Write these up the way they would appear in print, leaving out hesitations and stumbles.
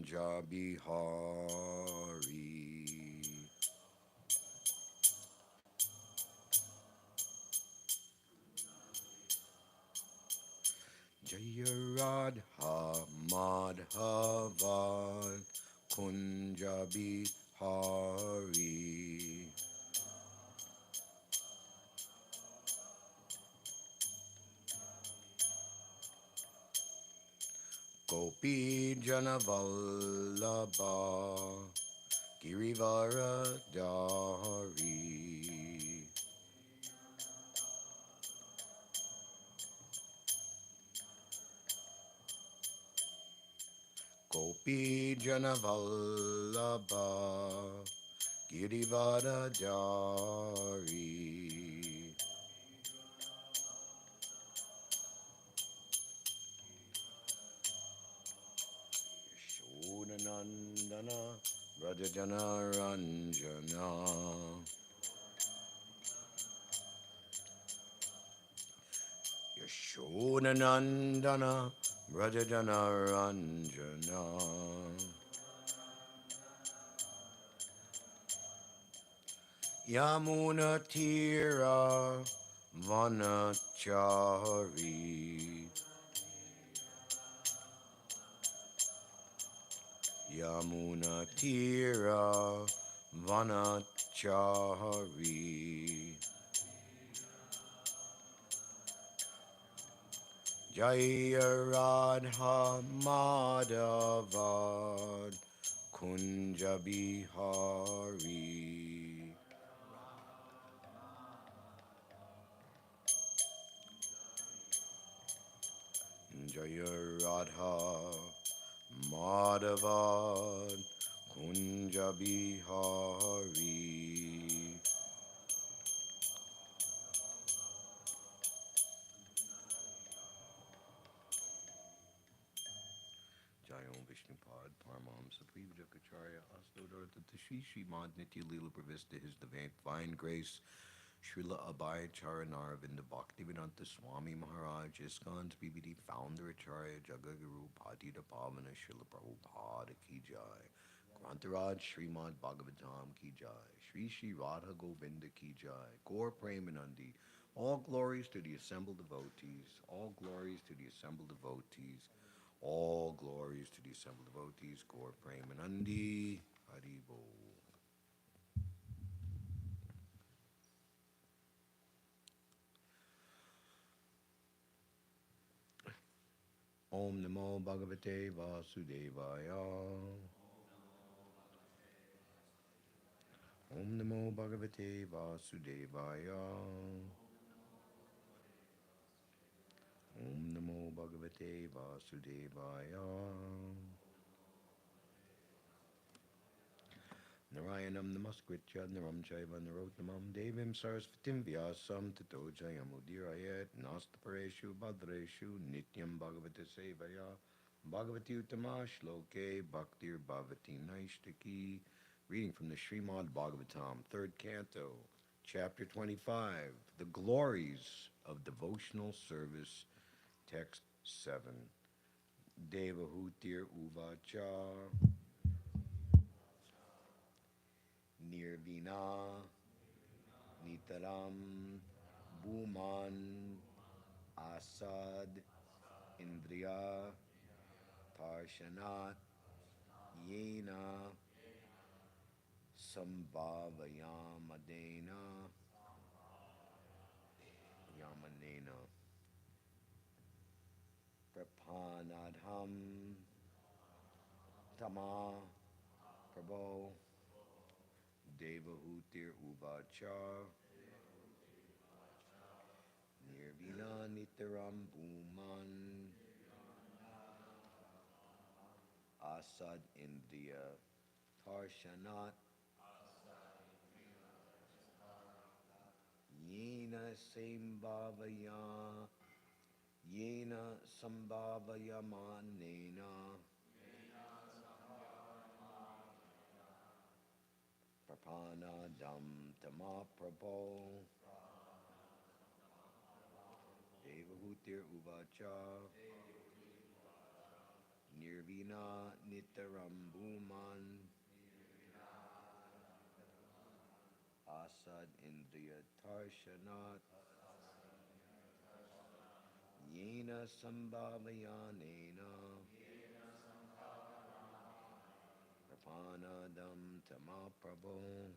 Kunja Bihari. Jaya Radha Madhava Kunja Bihari. Gopi Janavallabha Girivaradari. Gopi Janavallabha Girivaradari. Yashodanandana Rajajana Ranjana. Yashodanandana Rajajana Ranjana. Yamuna Tira Vanachari. Yamuna Tira Vanachari. Jaya Radha Madhava Kunja Bihari. Jaya Radha Madhava Kunja Bihari. Jayom Vishnupad Paramahamsa Privjakacharya Astodorta Tashi Śrimad Nitya Lila Pravista His Divine Grace Srila Abhay Charanaravinda Bhaktivedanta Swami Maharaj ISKCON's BBD Founder Acharya Jagaguru Patita Pavana Srila Prabhupada Ki Jai Grantaraj Śrimad Bhāgavatam Ki Jai Shri Shri Radha Govinda Ki Jai Gaur Premanandi. All glories to the assembled devotees. All glories to the assembled devotees. All glories to the assembled devotees. Gaur Premanandi. Haribo. Om Namo Bhagavate Vasudevaya. Om Namo Bhagavate Vasudevaya. Om Namo Bhagavate Vasudevaya. Narayanam Namaskritya Naram Chaiva Narottamam Devim Sarasvatim Vyasam Tato Jayamudirayat Nastapareshu Bhadreshu Nityam Bhagavata Sevaya Bhagavati Uttama Shloke Bhaktir Bhavati Naishtaki. Reading from the Śrimad Bhāgavatam, 3rd Canto, Chapter 25, The Glories of Devotional Service, Text 7. Devahutir Uvacha Nirvina Nitaram Bhuman Asad Indriya Parshanat Yena Sambhavayamadena Yamanena Prapanadham Tama Prabhu Devahutir Uvacha Nirvina Nitaram Bhuman Asad Indriya Parshanat Yena Sambhavayamanena Prapanadam Tamaprabho Devahutir Uvacha Nirvina Nitaram nitaram bhuman asad indriya tarshanat yena sambhavayanena prapanadam tamaprabho.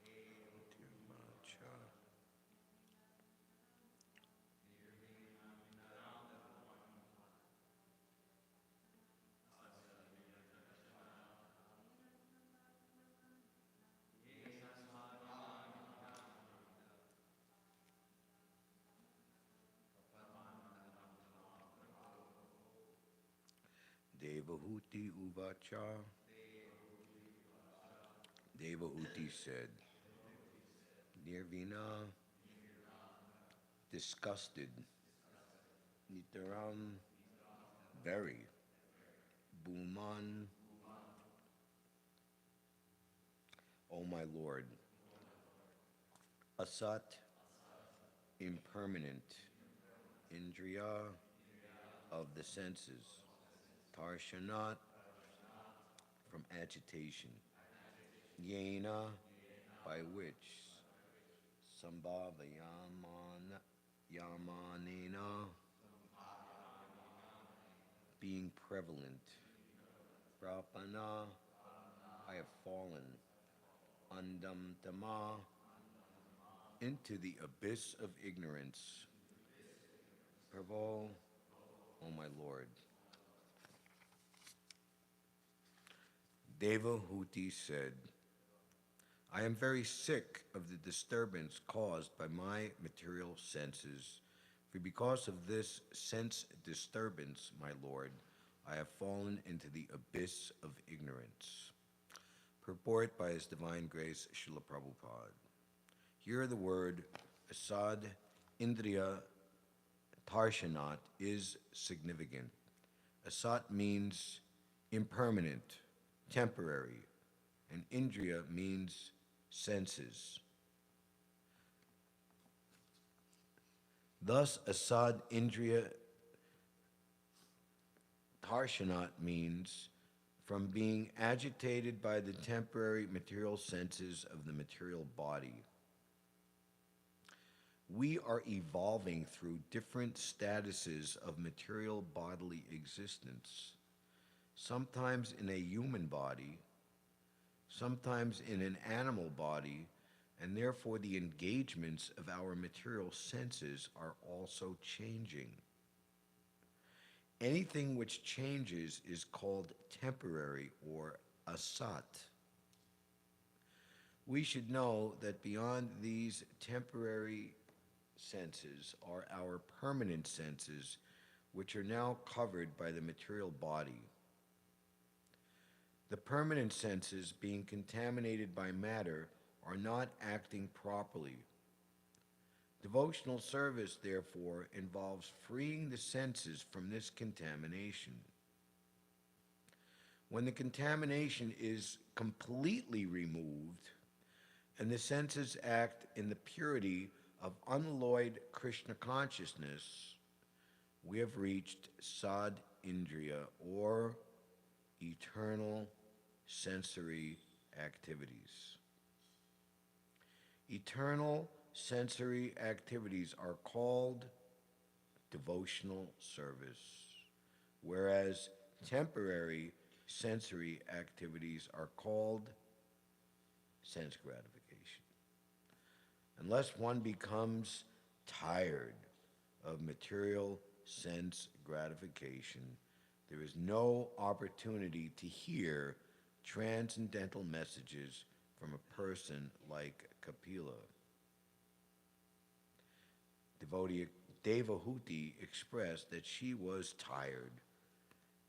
Ladies, dear Macha. Devahuti Uvacha. Devahuti said, Nirvina, disgusted, Nitaram, very, Bhuman, O my Lord, Asat, impermanent, Indriya, of the senses, Tarshanat, from agitation, Yena, by which, Sambhavayaman, Yamanena, being prevalent, Prapana, I have fallen, Andam Dama, into the abyss of ignorance, Prabhu, O my Lord. Devahuti said, I am very sick of the disturbance caused by my material senses, for because of this sense disturbance, my Lord, I have fallen into the abyss of ignorance. Purport by His Divine Grace, Srila Prabhupada. Here the word asad indriya tarshanat is significant. Asat means impermanent, temporary, and indriya means senses. Thus, asad indriya tarshanat means from being agitated by the temporary material senses of the material body. We are evolving through different statuses of material bodily existence, sometimes in a human body, sometimes in an animal body, and therefore the engagements of our material senses are also changing. Anything which changes is called temporary or asat. We should know that beyond these temporary senses are our permanent senses, which are now covered by the material body. The permanent senses, being contaminated by matter, are not acting properly. Devotional service, therefore, involves freeing the senses from this contamination. When the contamination is completely removed and the senses act in the purity of unalloyed Krishna consciousness, we have reached Sad Indriya, or eternal sensory activities. Eternal sensory activities are called devotional service, whereas temporary sensory activities are called sense gratification. Unless one becomes tired of material sense gratification, there is no opportunity to hear transcendental messages from a person like Kapila. Devotee Devahuti expressed that she was tired.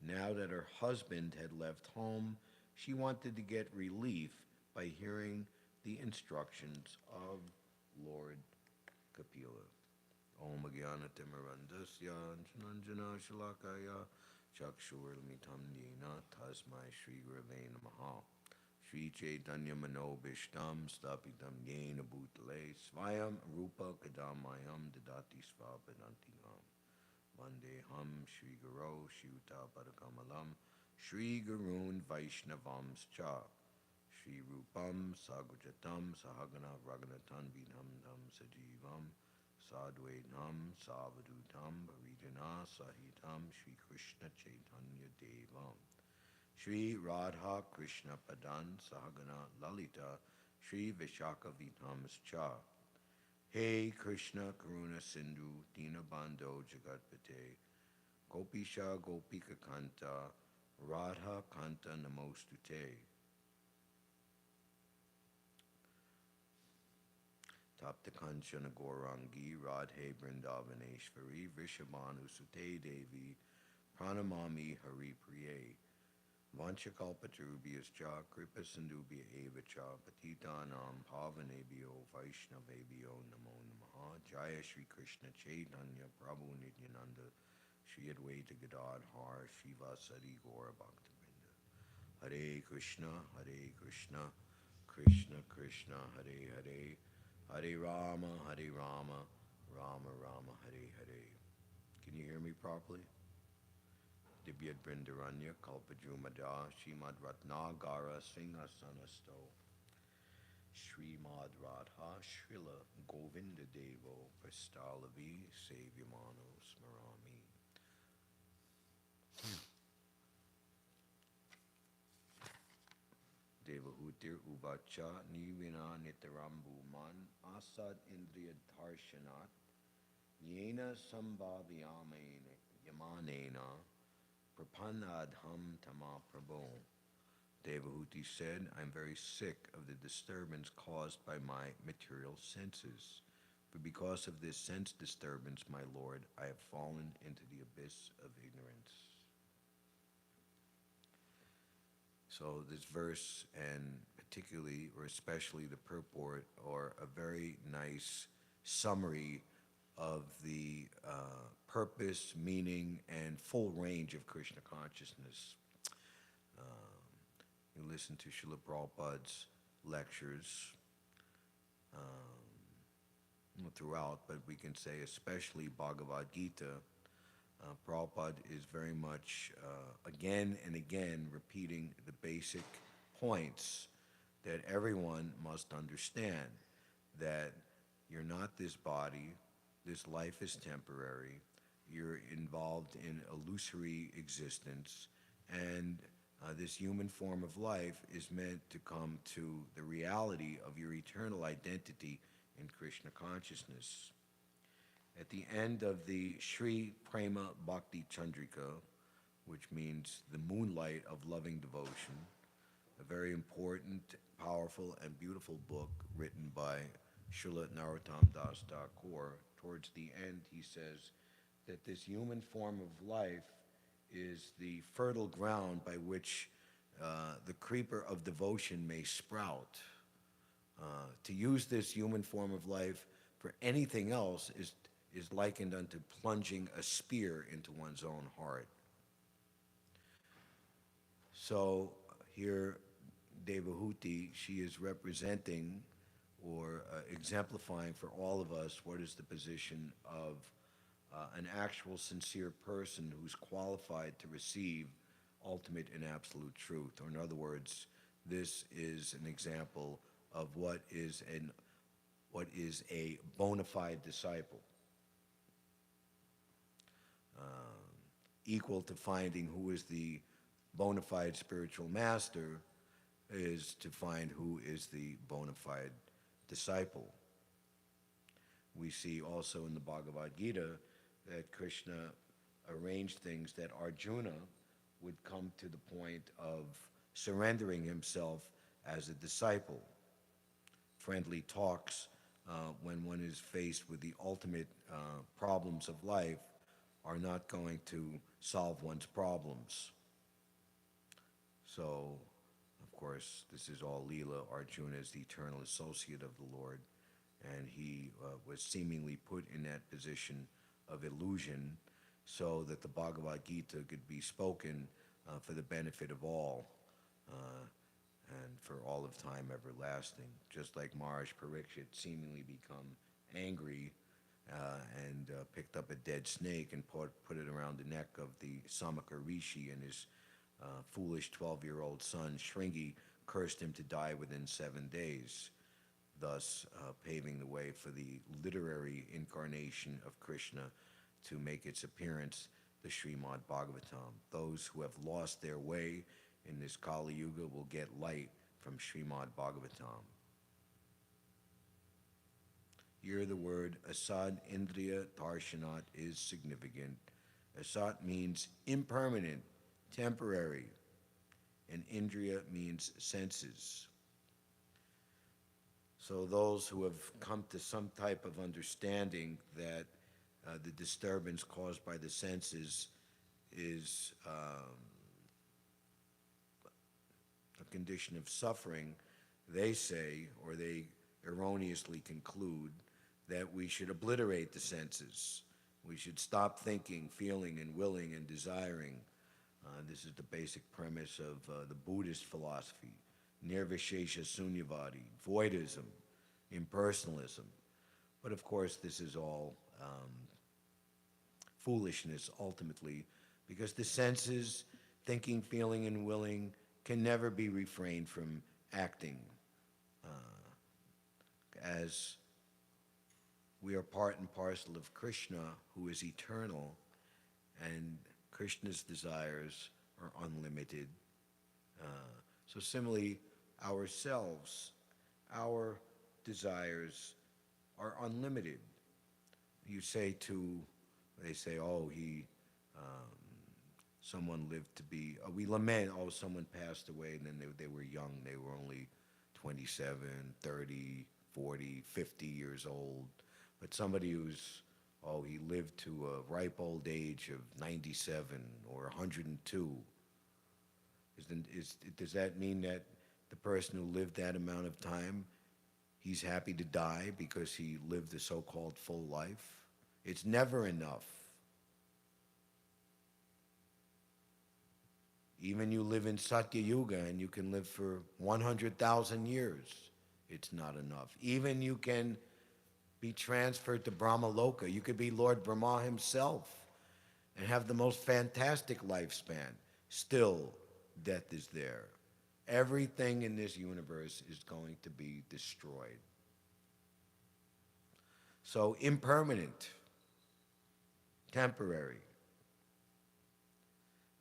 Now that her husband had left home, she wanted to get relief by hearing the instructions of Lord Kapila. Om Jnana Timirandasya Anjanana Shalakaya Chakshurmitam Yena Tasmai Shri Gurave Namaha Shri Chaitanya Manobishtam Stapitam Yena Bhutale Svayam Rupa Kadamayam Dadati Svapadantingam Vandeham Shri Guru Shiuta Padakamalam Shri Gurun Vaishnavamscha Shri Rupam Sagujatam Sahagana Raghunathan Vinam Dham Sajivam Sadvainam Savadutam Haridana Sahitam Shri Krishna Chaitanya Devam Shri Radha Krishna Padan Sahagana Lalita Shri Vishaka Vitamscha. Hey Krishna Karuna Sindhu Dinabandho Jagatpate Gopisha Gopika Kanta Radha Kanta Namostute. Tapta Kanchana Gaurangi Radhe Vrindavaneshvari Vrishabhanu Sute Devi Pranamami Hari Priye Vanchakalpatarubhyascha Kripa Sindhubhya Eva Cha Patitanam Pavanebhyo Vaishnavebhyo Namo Namaha Jaya Shri Krishna Chaitanya Prabhu Nityananda Shri Advaita Gadadhar Shivasari Gaura Bhaktivinoda Hare Krishna Krishna Krishna Hare Hare Hare Rāma, Rāma Rāma, Hare Hare. Can you hear me properly? Dibyad Brindaranya, Kalpajumada, Śrimad Ratnagara, Singha-sanasto, Śrimad Radha, Srila Govinda Devo, Prastalavi, Sevyamano, Smarami. Devahutir Uvacha Nivina Nitarambu Man Asad Indriya Dharshanat Yena Sambhavyamena Yamanena Prapanadham Tama Prabhu. Devahuti said, I am very sick of the disturbance caused by my material senses. For because of this sense disturbance, my Lord, I have fallen into the abyss of ignorance. So this verse, and particularly or especially the purport, are a very nice summary of the purpose, meaning, and full range of Krishna consciousness. You listen to Srila Prabhupada's lectures throughout, but we can say especially Bhagavad Gita. Prabhupada is very much, again and again, repeating the basic points that everyone must understand, that you're not this body, this life is temporary, you're involved in illusory existence, and this human form of life is meant to come to the reality of your eternal identity in Krishna consciousness. At the end of the Sri Prema Bhakti Chandrika, which means the moonlight of loving devotion, a very important, powerful, and beautiful book written by Srila Narottam Das Thakur, towards the end he says that this human form of life is the fertile ground by which the creeper of devotion may sprout. To use this human form of life for anything else is likened unto plunging a spear into one's own heart. So here, Devahuti, she is representing or exemplifying for all of us what is the position of an actual sincere person who's qualified to receive ultimate and absolute truth. Or in other words, this is an example of what is a bona fide disciple. Equal to finding who is the bona fide spiritual master is to find who is the bona fide disciple. We see also in the Bhagavad Gita that Krishna arranged things that Arjuna would come to the point of surrendering himself as a disciple. Friendly talks when one is faced with the ultimate problems of life are not going to solve one's problems. So, of course, this is all Leela. Arjuna is the eternal associate of the Lord, and he was seemingly put in that position of illusion so that the Bhagavad Gita could be spoken for the benefit of all and for all of time everlasting. Just like Maharaj Parikshit seemingly become angry and picked up a dead snake and put it around the neck of the Samaka Rishi, and his foolish 12-year-old son, Shringi, cursed him to die within 7 days, thus paving the way for the literary incarnation of Krishna to make its appearance, the Śrimad Bhāgavatam. Those who have lost their way in this Kali Yuga will get light from Śrimad Bhāgavatam. Here the word asad indriya tarshanat is significant. Asat means impermanent, temporary, and indriya means senses. So those who have come to some type of understanding that the disturbance caused by the senses is a condition of suffering, they say, or they erroneously conclude, that we should obliterate the senses. We should stop thinking, feeling, and willing, and desiring. This is the basic premise of the Buddhist philosophy, nirvishesha sunyavadi, voidism, impersonalism. But of course, this is all foolishness ultimately, because the senses, thinking, feeling, and willing, can never be refrained from acting. As we are part and parcel of Krishna, who is eternal, and Krishna's desires are unlimited. So similarly, ourselves, our desires are unlimited. They say, oh, someone lived to be, we lament, oh, someone passed away, and then they were young, they were only 27, 30, 40, 50 years old. But somebody who's, he lived to a ripe old age of 97 or 102. Does that mean that the person who lived that amount of time, he's happy to die because he lived a so-called full life? It's never enough. Even you live in Satya Yuga and you can live for 100,000 years, it's not enough. Even you can be transferred to Brahma Loka. You could be Lord Brahma himself and have the most fantastic lifespan. Still, death is there. Everything in this universe is going to be destroyed. So impermanent, temporary.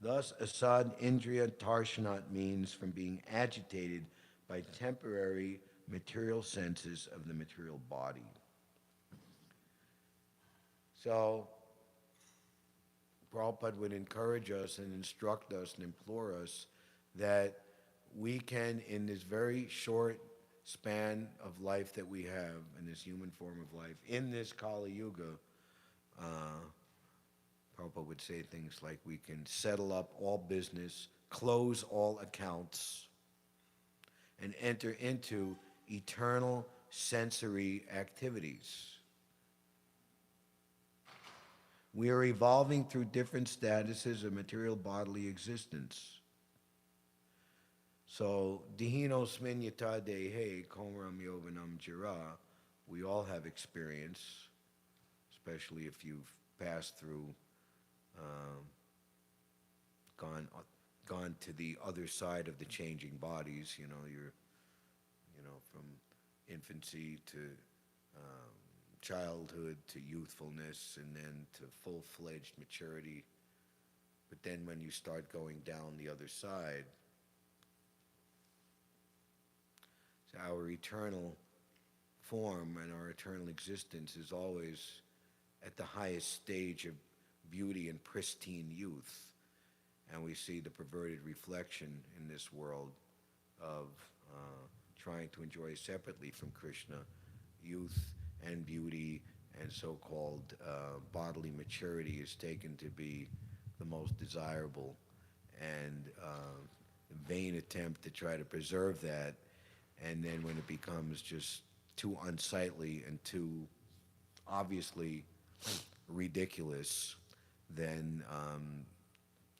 Thus, asad indriya tarshanat means from being agitated by temporary material senses of the material body. So, Prabhupada would encourage us and instruct us and implore us that we can, in this very short span of life that we have, in this human form of life, in this Kali Yuga, Prabhupada would say things like we can settle up all business, close all accounts, and enter into eternal sensory activities. We are evolving through different statuses of material bodily existence. So, dihinosmin yata dehe komram yovanam jara. We all have experience, especially if you've passed through, um, gone gone to the other side of the changing bodies. You're, from infancy to childhood to youthfulness, and then to full-fledged maturity. But then when you start going down the other side, so our eternal form and our eternal existence is always at the highest stage of beauty and pristine youth. And we see the perverted reflection in this world of trying to enjoy separately from Krishna youth and beauty, and so-called bodily maturity is taken to be the most desirable, and vain attempt to try to preserve that. And then when it becomes just too unsightly and too obviously ridiculous, then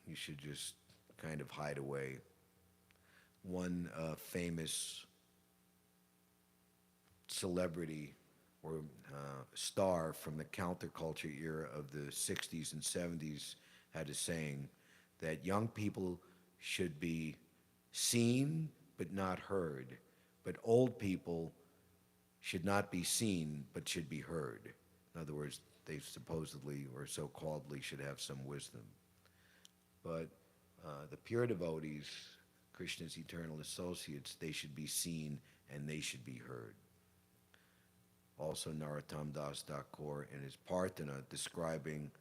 you should just kind of hide away. One famous celebrity or star from the counterculture era of the 60s and 70s had a saying that young people should be seen but not heard, but old people should not be seen but should be heard. In other words, they supposedly or so-calledly should have some wisdom. But the pure devotees, Krishna's eternal associates, they should be seen and they should be heard. Also, Narottam Das Thakur in his Parthana, describing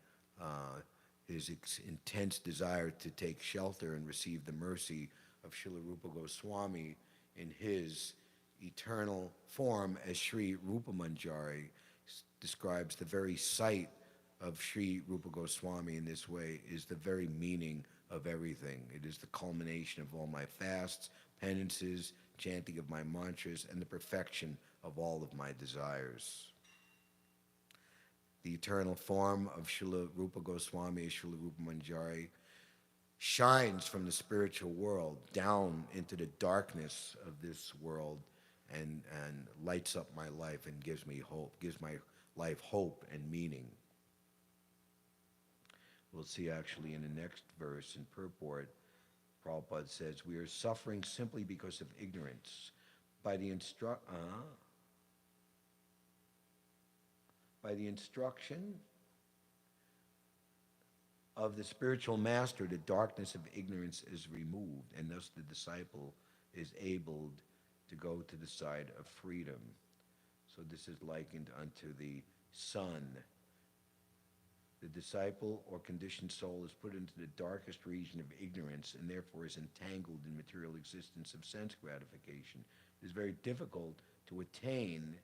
his intense desire to take shelter and receive the mercy of Srila Rupa Goswami in his eternal form as Sri Rupa Manjari, describes the very sight of Sri Rupa Goswami in this way is the very meaning of everything. It is the culmination of all my fasts, penances, chanting of my mantras, and the perfection of all of my desires. The eternal form of Srila Rupa Goswami, Srila Rupa Manjari, shines from the spiritual world down into the darkness of this world, and lights up my life and gives me hope, gives my life hope and meaning. We'll see actually in the next verse in purport, Prabhupada says, we are suffering simply because of ignorance. By the instruction of the spiritual master, the darkness of ignorance is removed, and thus the disciple is able to go to the side of freedom. So this is likened unto the sun. The disciple or conditioned soul is put into the darkest region of ignorance and therefore is entangled in material existence of sense gratification. It is very difficult to attain,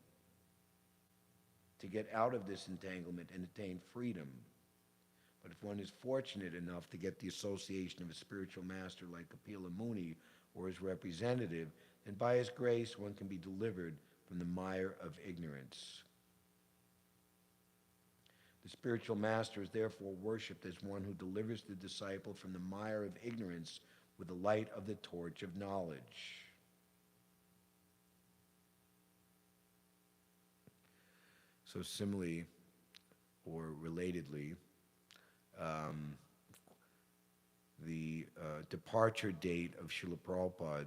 to get out of this entanglement and attain freedom. But if one is fortunate enough to get the association of a spiritual master like Kapila Muni or his representative, then by his grace one can be delivered from the mire of ignorance. The spiritual master is therefore worshipped as one who delivers the disciple from the mire of ignorance with the light of the torch of knowledge. So similarly, or relatedly, the departure date of Srila Prabhupada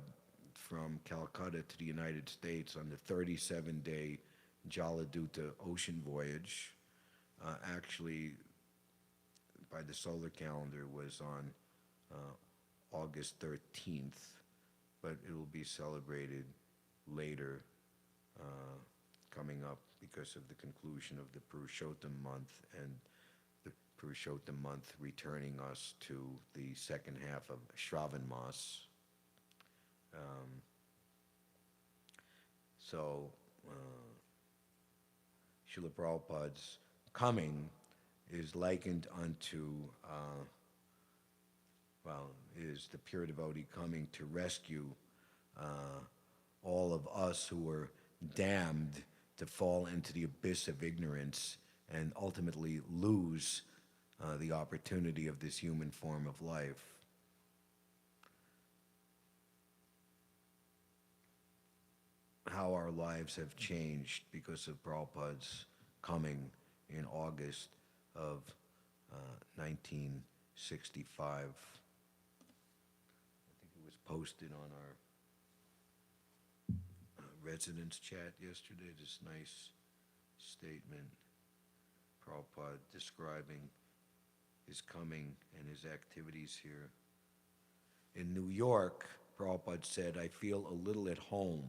from Calcutta to the United States on the 37-day Jaladuta ocean voyage, actually by the solar calendar was on August 13th, but it will be celebrated later coming up because of the conclusion of the Purushottam month, and the Purushottam month returning us to the second half of Shravan Mas. So Srila Prabhupada's coming is likened unto, is the pure devotee coming to rescue all of us who were damned to fall into the abyss of ignorance and ultimately lose the opportunity of this human form of life. how our lives have changed because of Prabhupada's coming in August of 1965. I think it was posted on our residence chat yesterday, this nice statement, Prabhupada describing his coming and his activities here. In New York, Prabhupada said, I feel a little at home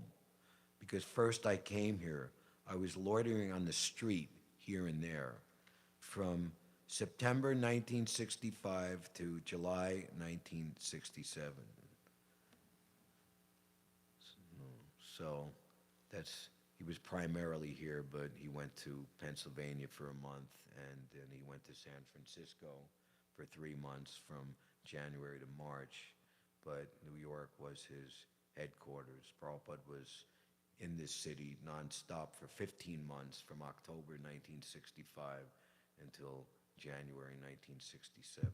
because first I came here, I was loitering on the street here and there from September 1965 to July 1967. So he was primarily here, but he went to Pennsylvania for a month, and then he went to San Francisco for 3 months from January to March. But New York was his headquarters. Prabhupada was in this city nonstop for 15 months from October 1965 until January 1967.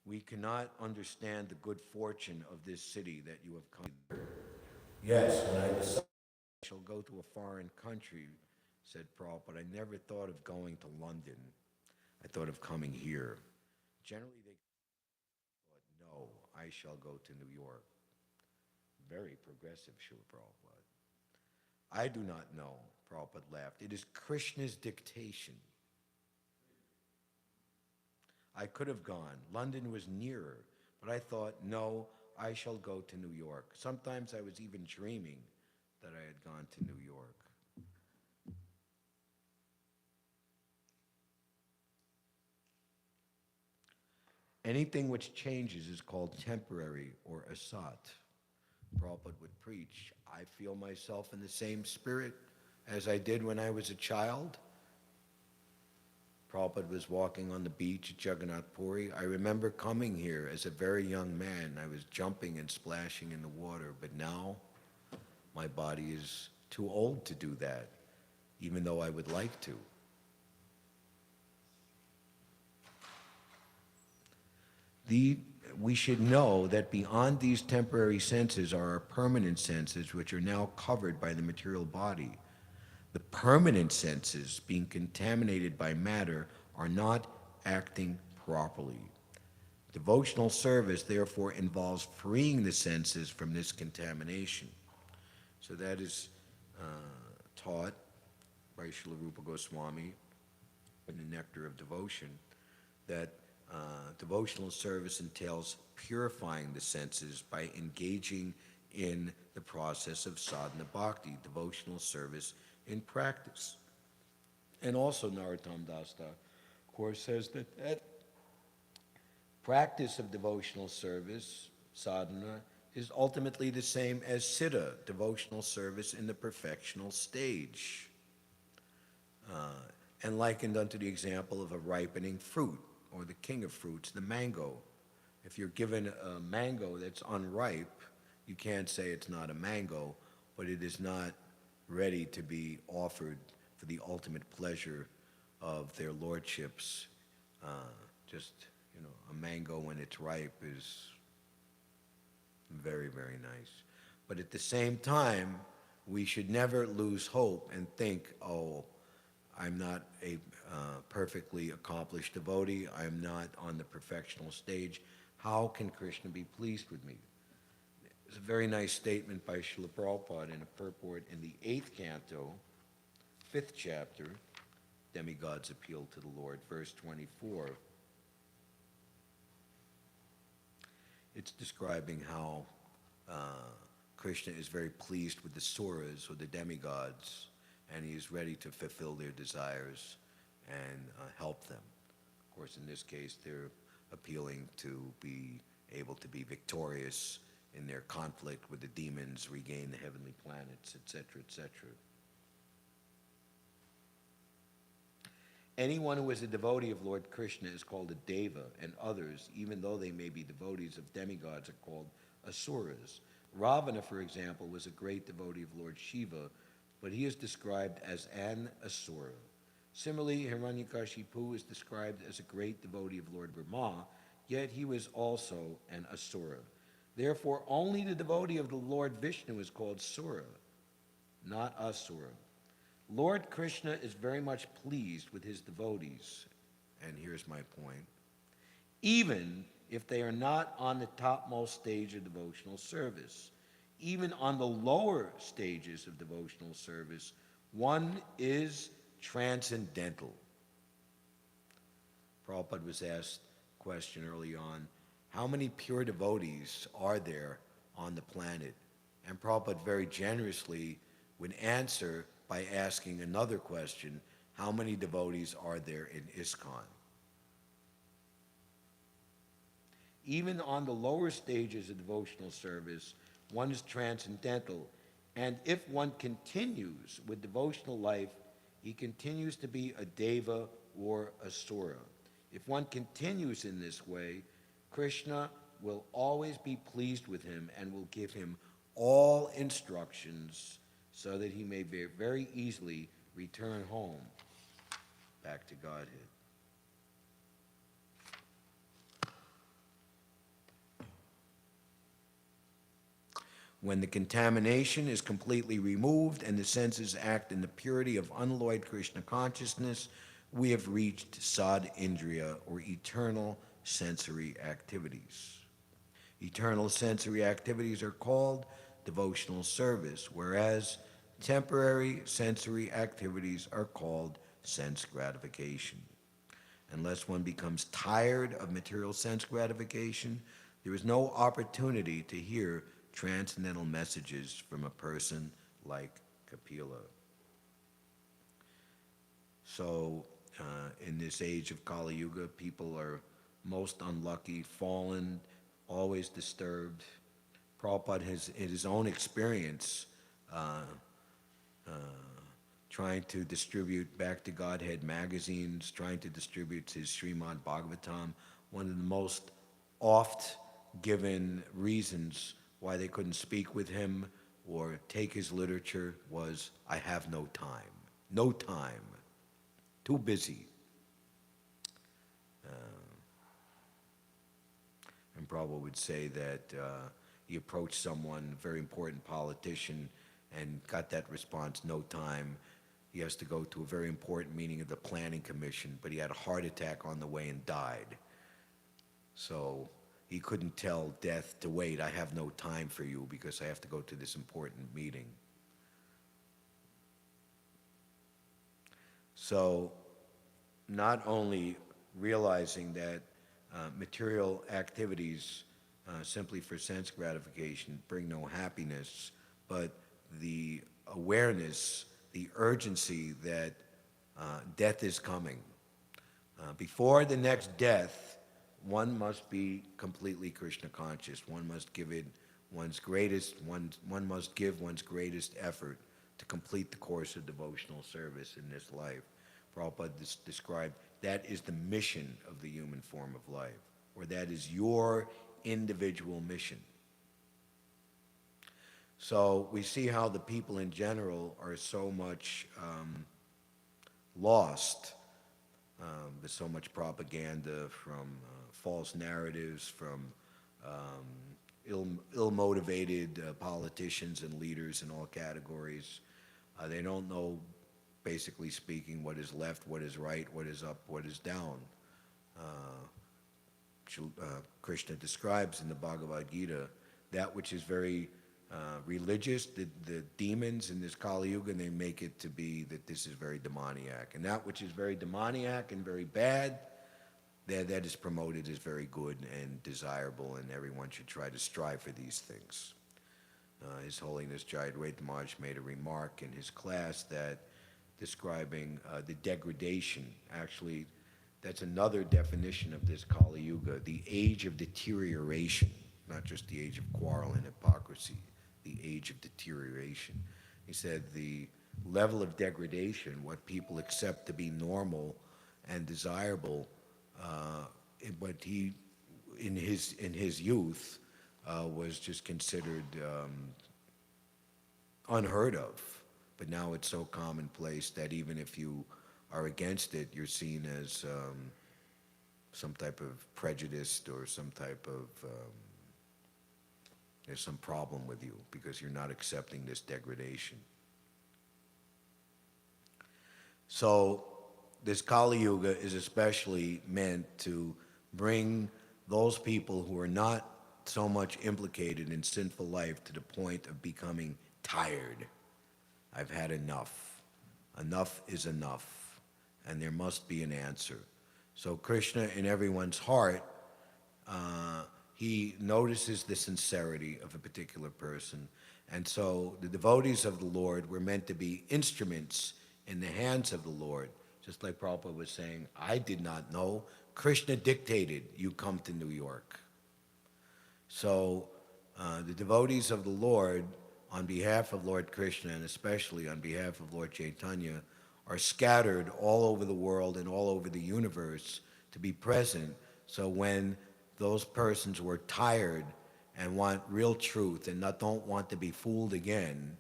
We cannot understand the good fortune of this city that you have come. Yes, when I decided I shall go to a foreign country, said Prabhupada, I never thought of going to London. I thought of coming here. Generally, they thought, no, I shall go to New York. Very progressive, Srila Prabhupada. I do not know, Prabhupada laughed. It is Krishna's dictation. I could have gone. London was nearer, but I thought, no, I shall go to New York. Sometimes I was even dreaming that I had gone to New York. Anything which changes is called temporary or asat. Prabhupada would preach, I feel myself in the same spirit as I did when I was a child. Prabhupada was walking on the beach at Jagannath Puri. I remember coming here as a very young man. I was jumping and splashing in the water, but now my body is too old to do that, even though I would like to. We should know that beyond these temporary senses are our permanent senses, which are now covered by the material body. The permanent senses, being contaminated by matter, are not acting properly. Devotional service, therefore, involves freeing the senses from this contamination. So that is taught by Srila Rupa Goswami in the Nectar of Devotion, that devotional service entails purifying the senses by engaging in the process of sadhana bhakti, devotional service in practice. And also Narottam Das, of course, says that practice of devotional service, sadhana, is ultimately the same as siddha, devotional service in the perfectional stage, and likened unto the example of a ripening fruit, or the king of fruits, the mango. If you're given a mango that's unripe, you can't say it's not a mango, but it is not ready to be offered for the ultimate pleasure of their lordships. A mango when it's ripe is very, very nice. But at the same time, we should never lose hope and think, oh, I'm not a perfectly accomplished devotee. I'm not on the perfectional stage. How can Krishna be pleased with me? There's a very nice statement by Srila Prabhupada in a purport in the 8th canto, 5th chapter, Demigod's Appeal to the Lord, verse 24. It's describing how Krishna is very pleased with the suras, or the demigods, and he is ready to fulfill their desires and help them. Of course, in this case, they're appealing to be able to be victorious in their conflict with the demons, regain the heavenly planets, etc., etc. Anyone who is a devotee of Lord Krishna is called a deva, and others, even though they may be devotees of demigods, are called asuras. Ravana, for example, was a great devotee of Lord Shiva, but he is described as an asura. Similarly, Hiranyakashipu is described as a great devotee of Lord Brahma, yet he was also an asura. Therefore, only the devotee of the Lord Vishnu is called sura, not asura. Lord Krishna is very much pleased with his devotees, and here's my point, even if they are not on the topmost stage of devotional service. Even on the lower stages of devotional service, one is transcendental. Prabhupada was asked a question early on, how many pure devotees are there on the planet? And Prabhupada very generously would answer by asking another question, how many devotees are there in ISKCON? Even on the lower stages of devotional service, one is transcendental, and if one continues with devotional life, he continues to be a deva or a sura. If one continues in this way, Krishna will always be pleased with him and will give him all instructions so that he may very easily return home back to Godhead. When the contamination is completely removed and the senses act in the purity of unalloyed Krishna consciousness, we have reached Sad Indriya, or eternal sensory activities. Eternal sensory activities are called devotional service, whereas temporary sensory activities are called sense gratification. Unless one becomes tired of material sense gratification, there is no opportunity to hear transcendental messages from a person like Kapila. So, in this age of Kali Yuga, people are most unlucky, fallen, always disturbed. Prabhupada has, in his own experience, trying to distribute Back to Godhead magazines, trying to distribute his Śrimad Bhāgavatam, one of the most oft given reasons why they couldn't speak with him or take his literature was, I have no time. No time. Too busy. And Prabhu would say that he approached someone, a very important politician, and got that response, no time. He has to go to a very important meeting of the Planning Commission, but he had a heart attack on the way and died. So he couldn't tell death to wait, I have no time for you because I have to go to this important meeting. So not only realizing that material activities simply for sense gratification bring no happiness, but the awareness, the urgency that death is coming. Before the next death, one must be completely Krishna conscious. One must give it one's greatest, one must give one's greatest effort to complete the course of devotional service in this life. Prabhupada described that is the mission of the human form of life, or that is your individual mission. So we see how the people in general are so much lost. There's so much propaganda from false narratives, from ill-motivated politicians and leaders in all categories. They don't know, basically speaking, what is left, what is right, what is up, what is down. Krishna describes in the Bhagavad Gita that which is very religious, the demons in this Kali Yuga, and they make it to be that this is very demoniac. And that which is very demoniac and very bad, that is promoted as very good and desirable, and everyone should try to strive for these things. His Holiness Jayadvaita Maharaj made a remark in his class that describing the degradation, actually, that's another definition of this Kali Yuga, the age of deterioration, not just the age of quarrel and hypocrisy, the age of deterioration. He said the level of degradation, what people accept to be normal and desirable, but he, in his youth, was just considered unheard of. But now it's so commonplace that even if you are against it, you're seen as some type of prejudiced or some type of, there's some problem with you because you're not accepting this degradation. So this Kali Yuga is especially meant to bring those people who are not so much implicated in sinful life to the point of becoming tired. I've had enough. Enough is enough, and there must be an answer. So Krishna, in everyone's heart, he notices the sincerity of a particular person. And so the devotees of the Lord were meant to be instruments in the hands of the Lord. Just like Prabhupada was saying, I did not know. Krishna dictated, you come to New York. So the devotees of the Lord, on behalf of Lord Krishna, and especially on behalf of Lord Chaitanya, are scattered all over the world and all over the universe to be present. So when those persons who are tired and want real truth and don't want to be fooled again,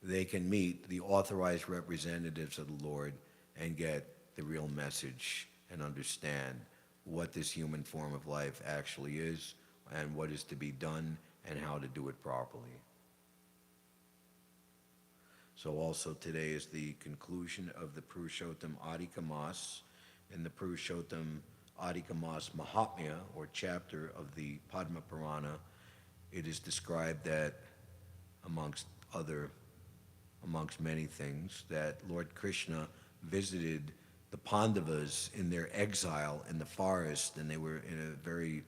they can meet the authorized representatives of the Lord and get the real message and understand what this human form of life actually is and what is to be done and how to do it properly. So also today is the conclusion of the Purushottam Adhika Mas. In the Purushottam Adhika Mas Mahatmya, or chapter of the Padma Purana, it is described that, amongst many things, that Lord Krishna visited the Pandavas in their exile in the forest, and they were in a very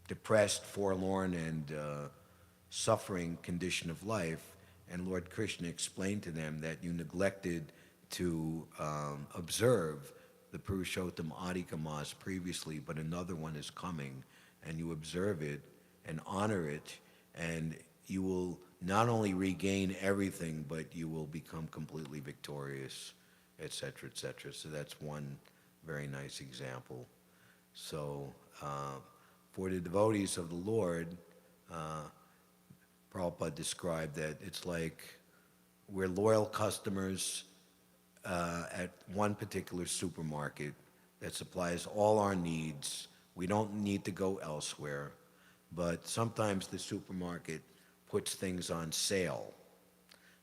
depressed, forlorn, and suffering condition of life. And Lord Krishna explained to them that you neglected to observe the Purushottam Adhika Mas previously, but another one is coming, and you observe it and honor it, and you will not only regain everything, but you will become completely victorious, etc., etc. So that's one very nice example. So for the devotees of the Lord, Prabhupada described that it's like we're loyal customers at one particular supermarket that supplies all our needs. We don't need to go elsewhere, but sometimes the supermarket puts things on sale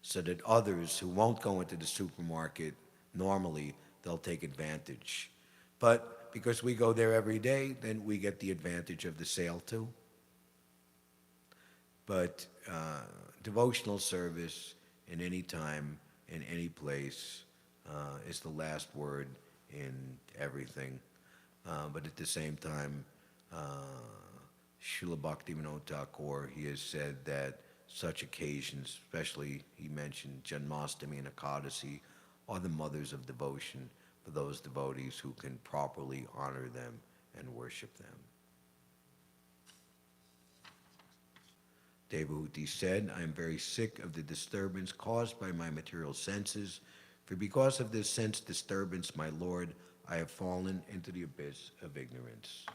so that others who won't go into the supermarket normally, they'll take advantage. But because we go there every day, then we get the advantage of the sale too. But devotional service in any time, in any place, is the last word in everything. But at the same time, Srila Bhaktivinoda Thakur, he has said that such occasions, especially he mentioned Janmashtami and Ekadasi, are the mothers of devotion for those devotees who can properly honor them and worship them. Devahuti said, I am very sick of the disturbance caused by my material senses, for because of this sense disturbance, my Lord, I have fallen into the abyss of ignorance.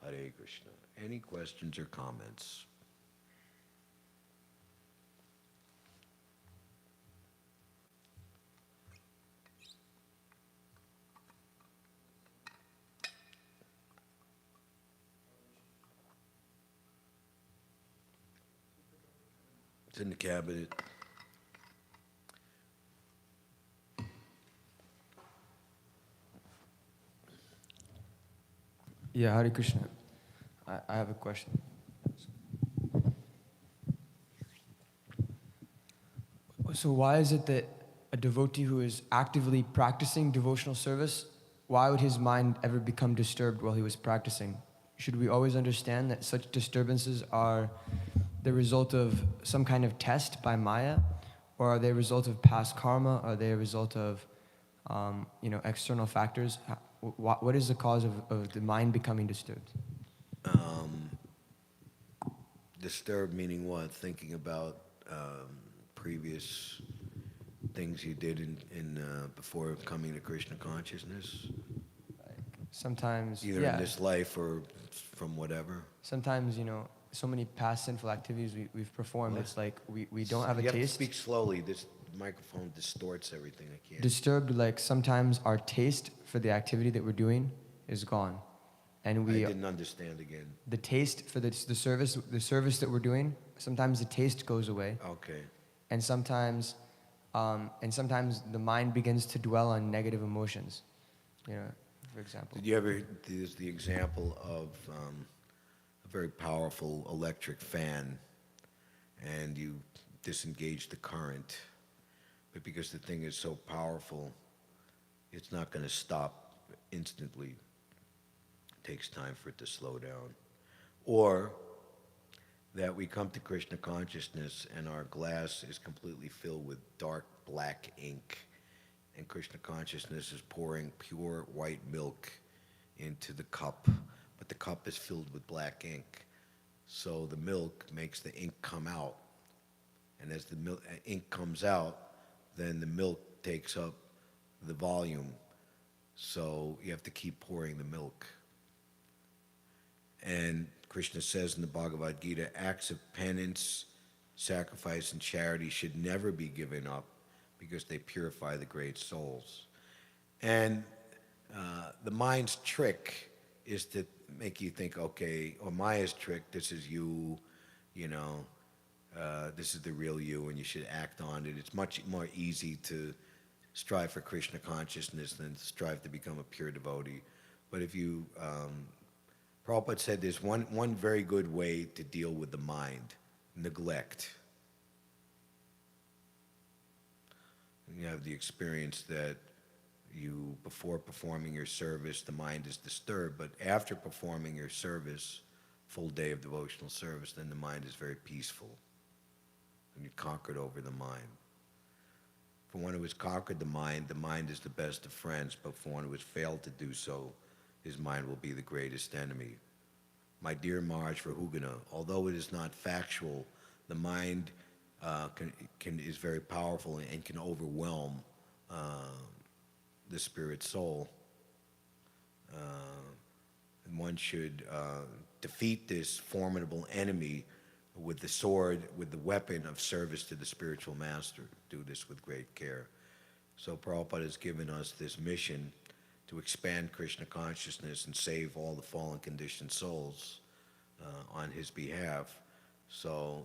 Hare Krishna. Any questions or comments? It's in the cabinet. Yeah, Hare Krishna. I have a question. So why is it that a devotee who is actively practicing devotional service, why would his mind ever become disturbed while he was practicing? Should we always understand that such disturbances are the result of some kind of test by Maya, or are they a result of past karma? Are they a result of external factors? What is the cause of the mind becoming disturbed? Disturbed meaning what? Thinking about previous things you did in before coming to Krishna consciousness? Sometimes, either in this life or from whatever. Sometimes, so many past sinful activities we've performed, it's like we don't have a You taste. have to speak slowly. microphone distorts everything. I can't. Disturbed, like sometimes our taste for the activity that we're doing is gone. And I didn't understand again. the taste for the service that we're doing, sometimes the taste goes away. Okay. And sometimes the mind begins to dwell on negative emotions, for example. Did you ever, there's the example of a very powerful electric fan, and you disengage the current, but because the thing is so powerful, it's not going to stop instantly. It takes time for it to slow down. Or that we come to Krishna consciousness and our glass is completely filled with dark black ink, and Krishna consciousness is pouring pure white milk into the cup, but the cup is filled with black ink. So the milk makes the ink come out, and as the ink comes out, then the milk takes up the volume, so you have to keep pouring the milk. And Krishna says in the Bhagavad Gita, acts of penance, sacrifice, and charity should never be given up because they purify the great souls. And the mind's trick is to make you think, okay, or Maya's trick, this is you, this is the real you, and you should act on it. It's much more easy to strive for Krishna consciousness than strive to become a pure devotee. But if you, Prabhupada said there's one very good way to deal with the mind: neglect. You have the experience that before performing your service, the mind is disturbed, but after performing your service, full day of devotional service, then the mind is very peaceful. And you conquered over the mind. For one who has conquered the mind is the best of friends, but for one who has failed to do so, his mind will be the greatest enemy. My dear Maharaj Rahugana, although it is not factual, the mind is very powerful and can overwhelm the spirit soul. And one should defeat this formidable enemy with the sword, with the weapon of service to the spiritual master. Do this with great care. So Prabhupada has given us this mission to expand Krishna consciousness and save all the fallen conditioned souls on his behalf. So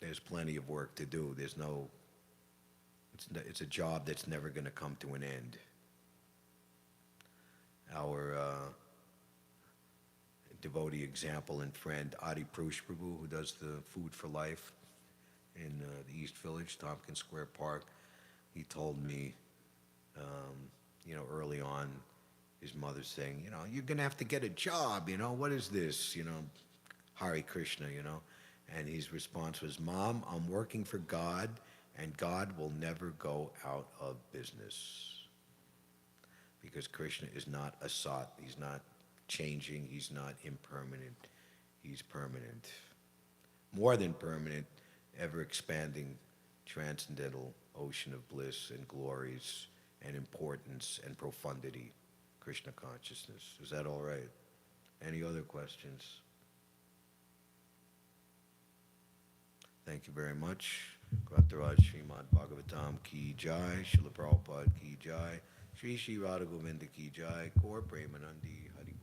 there's plenty of work to do. It's a job that's never going to come to an end. Our devotee example and friend Adi Prabhu, who does the Food for Life in the East Village, Tompkins Square Park, he told me, early on, his mother saying, you're going to have to get a job, what is this, Hare Krishna, And his response was, Mom, I'm working for God, and God will never go out of business. Because Krishna is not a sat, he's not changing, he's not impermanent, he's permanent. More than permanent, ever expanding, transcendental ocean of bliss and glories and importance and profundity, Krishna consciousness. Is that all right? Any other questions? Thank you very much. Grataraj Śrimad Bhāgavatam ki jai, Srila Prabhupada ki jai, Shri Shri Radha Govinda ki jai, Gaur Premanandi Hari